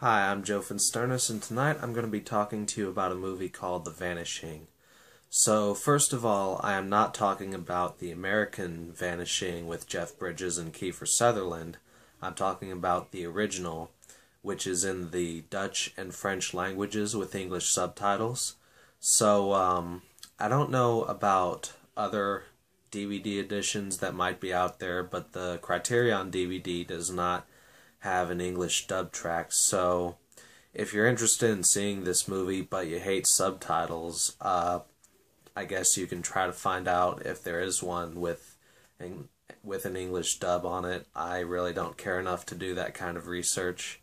Hi, I'm Joe Finsternis, and tonight I'm going to be talking to you about a movie called The Vanishing. So, first of all, I am not talking about the American Vanishing with Jeff Bridges and Kiefer Sutherland. I'm talking about the original, which is in the Dutch and French languages with English subtitles. So, I don't know about other DVD editions that might be out there, but the Criterion DVD does not have an English dub track, so if you're interested in seeing this movie but you hate subtitles, I guess you can try to find out if there is one with an English dub on it. I really don't care enough to do that kind of research.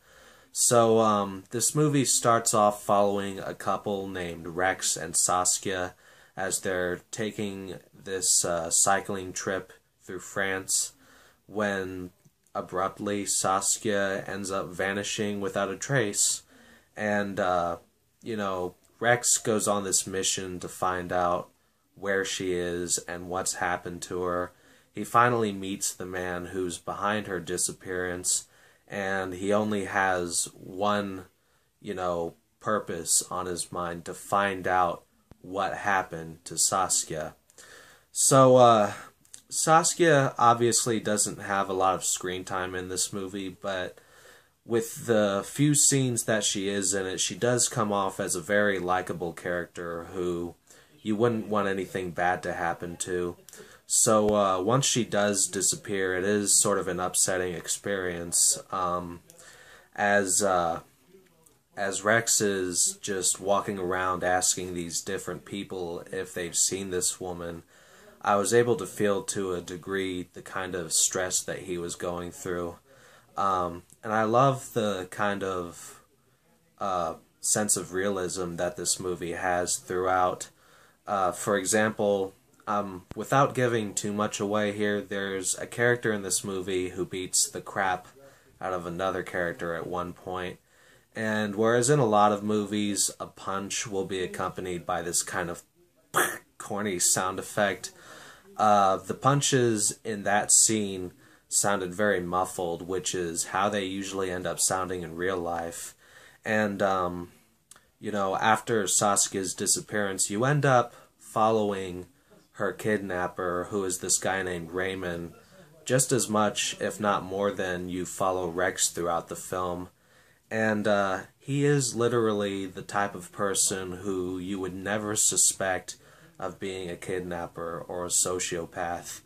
So this movie starts off following a couple named Rex and Saskia as they're taking this cycling trip through France when abruptly Saskia ends up vanishing without a trace, and Rex goes on this mission to find out where she is and what's happened to her. He finally meets the man who's behind her disappearance, and he only has one, purpose on his mind: to find out what happened to Saskia. So, Saskia obviously doesn't have a lot of screen time in this movie, but with the few scenes that she is in it, she does come off as a very likable character who you wouldn't want anything bad to happen to. So once she does disappear, it is sort of an upsetting experience, as Rex is just walking around asking these different people if they've seen this woman. I was able to feel to a degree the kind of stress that he was going through. And I love the kind of sense of realism that this movie has throughout. For example, without giving too much away here, there's a character in this movie who beats the crap out of another character at one point. And whereas in a lot of movies, a punch will be accompanied by this kind of corny sound effect, the punches in that scene sounded very muffled, which is how they usually end up sounding in real life. And, after Saskia's disappearance, you end up following her kidnapper, who is this guy named Raymond, just as much, if not more than you follow Rex throughout the film. And he is literally the type of person who you would never suspect of being a kidnapper or a sociopath.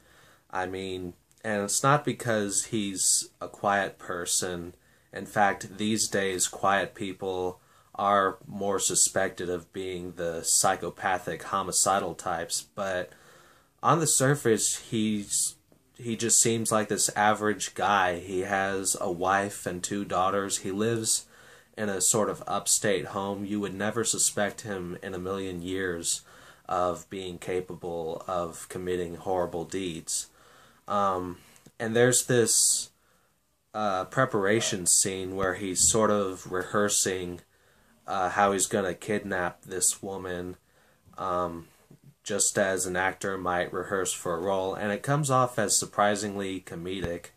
I mean, and it's not because he's a quiet person. In fact, these days, quiet people are more suspected of being the psychopathic, homicidal types, but on the surface, he just seems like this average guy. He has a wife and two daughters. He lives in a sort of upstate home. You would never suspect him in a million years of being capable of committing horrible deeds. And there's this preparation scene where he's sort of rehearsing how he's going to kidnap this woman, just as an actor might rehearse for a role, and it comes off as surprisingly comedic,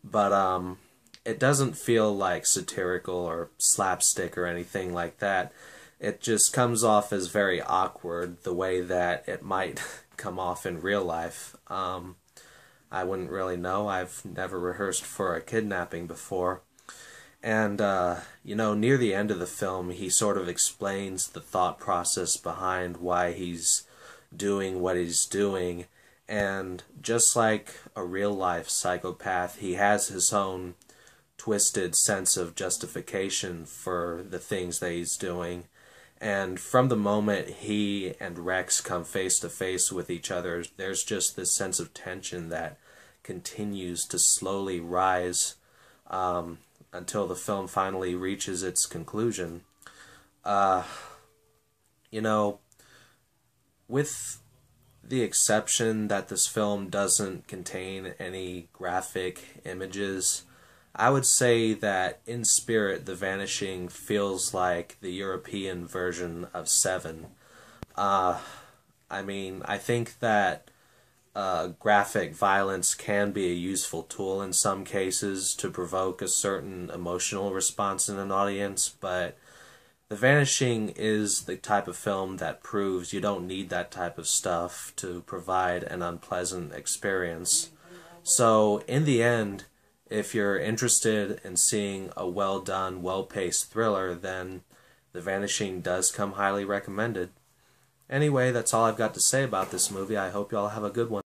but it doesn't feel like satirical or slapstick or anything like that. It just comes off as very awkward, the way that it might come off in real life. I wouldn't really know. I've never rehearsed for a kidnapping before. And, near the end of the film, he sort of explains the thought process behind why he's doing what he's doing. And just like a real-life psychopath, he has his own twisted sense of justification for the things that he's doing. And from the moment he and Rex come face to face with each other, there's just this sense of tension that continues to slowly rise until the film finally reaches its conclusion. With the exception that this film doesn't contain any graphic images, I would say that in spirit, The Vanishing feels like the European version of Seven. I think that graphic violence can be a useful tool in some cases to provoke a certain emotional response in an audience, but The Vanishing is the type of film that proves you don't need that type of stuff to provide an unpleasant experience. So, in the end, if you're interested in seeing a well-done, well-paced thriller, then The Vanishing does come highly recommended. Anyway, that's all I've got to say about this movie. I hope y'all have a good one.